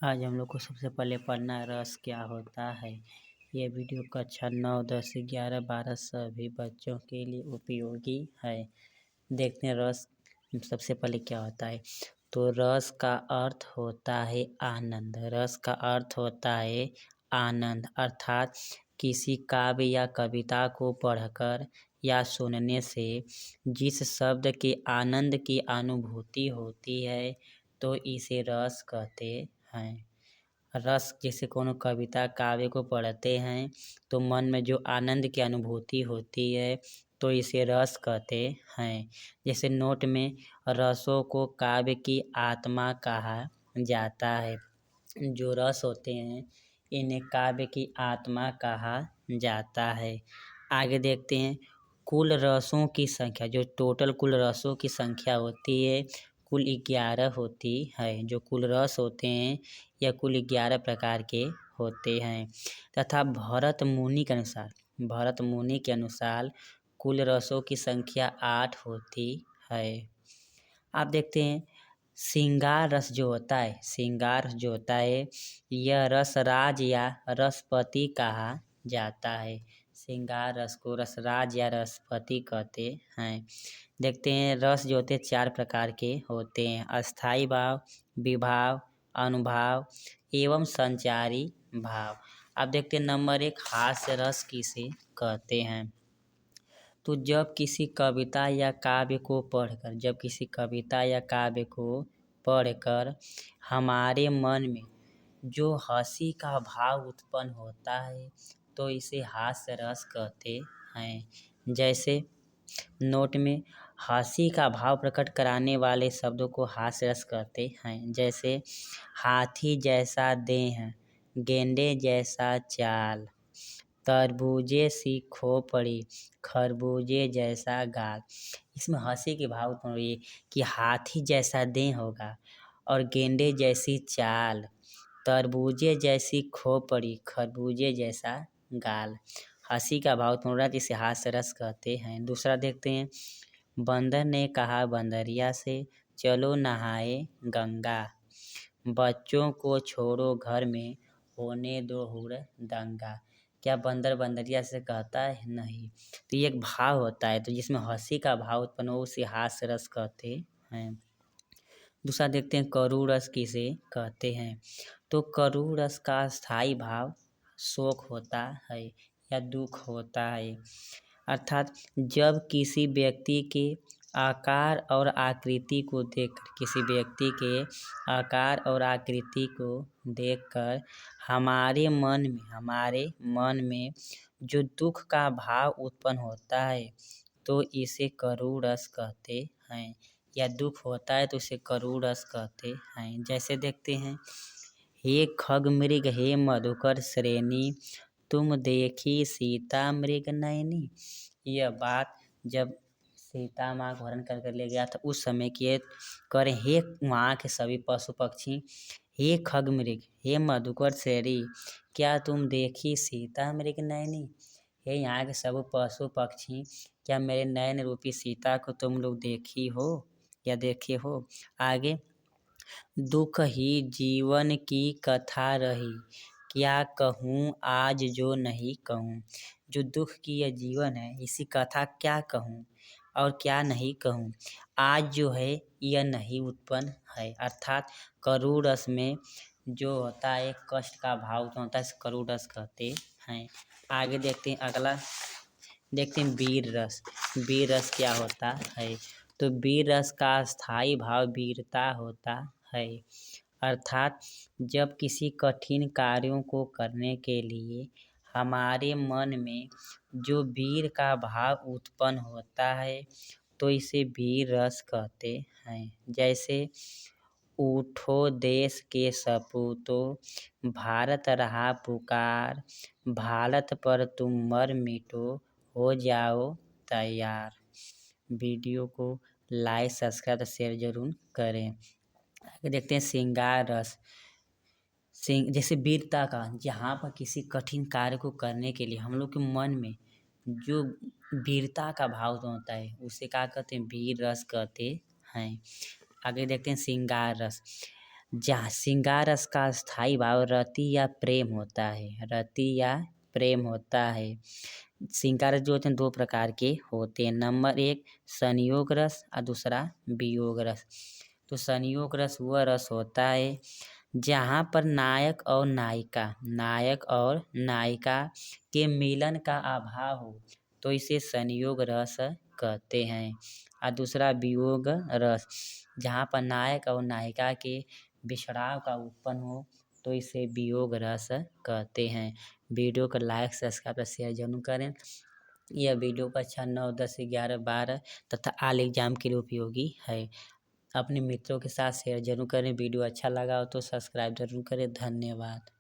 आज हम लोग को सबसे पहले पढ़ना है रस क्या होता है। यह वीडियो कक्षा 9, 10, 11, 12 सभी बच्चों के लिए उपयोगी है। देखते हैं रस सबसे पहले क्या होता है। तो रस का अर्थ होता है आनंद। रस का अर्थ होता है आनंद, अर्थात किसी काव्य या कविता को पढ़कर या सुनने से जिस शब्द के आनंद की अनुभूति होती है तो इसे रस कहते हैं। रस जैसे कोनो कविता काव्य को पढ़ते हैं तो मन में जो आनंद की अनुभूति होती है तो इसे रस कहते हैं। जैसे नोट में रसों को काव्य की आत्मा कहा जाता है। जो रस होते हैं इन्हें काव्य की आत्मा कहा जाता है। आगे देखते हैं कुल रसों की संख्या। जो टोटल कुल रसों की संख्या होती है कुल 11 होती है। जो कुल रस होते हैं यह कुल 11 प्रकार के होते हैं तथा भरत मुनि के अनुसार कुल रसों की संख्या 8 होती है। आप देखते हैं श्रृंगार रस जो होता है यह रसराज या रसपति कहा जाता है। श्रृंगार रस को रसराज या रसपति कहते हैं। देखते हैं रस जो होते हैं 4 प्रकार के होते हैं: अस्थाई भाव, विभाव, अनुभाव एवं संचारी भाव। अब देखते हैं नंबर 1 हास्य रस किसे कहते हैं। तो जब किसी कविता या काव्य को पढ़कर हमारे मन में जो हंसी का भाव उत्पन्न होता है तो इसे हास्य रस कहते हैं। जैसे नोट में हंसी का भाव प्रकट कराने वाले शब्दों को हास्य रस कहते हैं। जैसे हाथी जैसा देह, गेंडे जैसा चाल, तरबूजे सी खोपड़ी, खरबूजे जैसा गाल। इसमें हंसी के भाव उत्पन्न हुई कि हाथी जैसा देह होगा और गेंडे जैसी चाल, तरबूजे जैसी खोपड़ी, खरबूजे जैसा गाल। हंसी का भाव उत्पन्न हो रहा है जिसे हास्य रस कहते हैं। दूसरा देखते हैं बंदर ने कहा बंदरिया से, चलो नहाए गंगा, बच्चों को छोड़ो घर में, होने दो हुड़दंगा। क्या बंदर बंदरिया से कहता है? नहीं। तो ये एक भाव होता है तो जिसमें हंसी का भाव उत्पन्न हो उसे हास्य रस कहते हैं। दूसरा देखते हैं करुण रस किसे कहते हैं। तो करुण रस का स्थायी भाव शोक होता है या दुख होता है। अर्थात जब किसी व्यक्ति के आकार और आकृति को देखकर हमारे मन में जो दुख का भाव उत्पन्न होता है तो इसे करुण रस कहते हैं। या दुख होता है तो इसे करुण रस कहते हैं। जैसे देखते हैं हे खग मृग हे मधुकर श्रेणी, तुम देखी सीता मृग नयनी। यह बात जब सीता माँ को हरण कर ले गया था उस समय की करे हे वहाँ के सभी पशु पक्षी, हे खग मृग हे मधुकर श्रेणी, क्या तुम देखी सीता मृग नयनी। हे यहाँ के सब पशु पक्षी, क्या मेरे नयन रूपी सीता को तुम लोग देखी हो या देखे हो। आगे दुख ही जीवन की कथा रही, क्या कहूँ आज जो नहीं कहूँ। जो दुख की यह जीवन है इसी कथा क्या कहूँ और क्या नहीं कहूँ। आज जो है यह नहीं उत्पन्न है। अर्थात करुण रस में जो होता है कष्ट का भाव उत्पन्न होता है इसे करुण रस कहते हैं। आगे देखते हैं अगला देखते हैं वीर रस। वीर रस क्या होता है। तो वीर रस का स्थायी भाव वीरता होता है। अर्थात जब किसी कठिन कार्यों को करने के लिए हमारे मन में जो वीर का भाव उत्पन्न होता है तो इसे वीर रस कहते हैं। जैसे उठो देश के सपूतों, भारत रहा पुकार, भारत पर तुम मर मिटो, हो जाओ तैयार। वीडियो को लाइक सब्सक्राइब शेयर जरूर करें। आगे देखते हैं श्रृंगार रस। जैसे वीरता का, जहाँ पर किसी कठिन कार्य को करने के लिए हम लोग के मन में जो वीरता का भाव होता है उसे क्या कहते हैं वीर रस कहते हैं। आगे देखते हैं श्रृंगार रस। जहाँ श्रृंगार रस का स्थायी भाव रति या प्रेम होता है। रति या प्रेम होता है। श्रृंगार रस जो होते हैं 2 प्रकार के होते हैं। नंबर 1 संयोग रस और दूसरा वियोग रस। तो संयोग रस वह रस होता है जहाँ पर नायक और नायिका के मिलन का अभाव हो, तो इसे संयोग रस कहते हैं। और दूसरा वियोग रस, जहाँ पर नायक और नायिका के बिछड़ाव का उत्पन्न हो, तो इसे वियोग रस कहते हैं। वीडियो को लाइक सब्सक्राइब और शेयर जरूर करें। यह वीडियो कक्षा 9, 10, 11, 12 तथा ऑल एग्जाम के लिए उपयोगी है। अपने मित्रों के साथ शेयर जरूर करें। वीडियो अच्छा लगा हो तो सब्सक्राइब जरूर करें। धन्यवाद।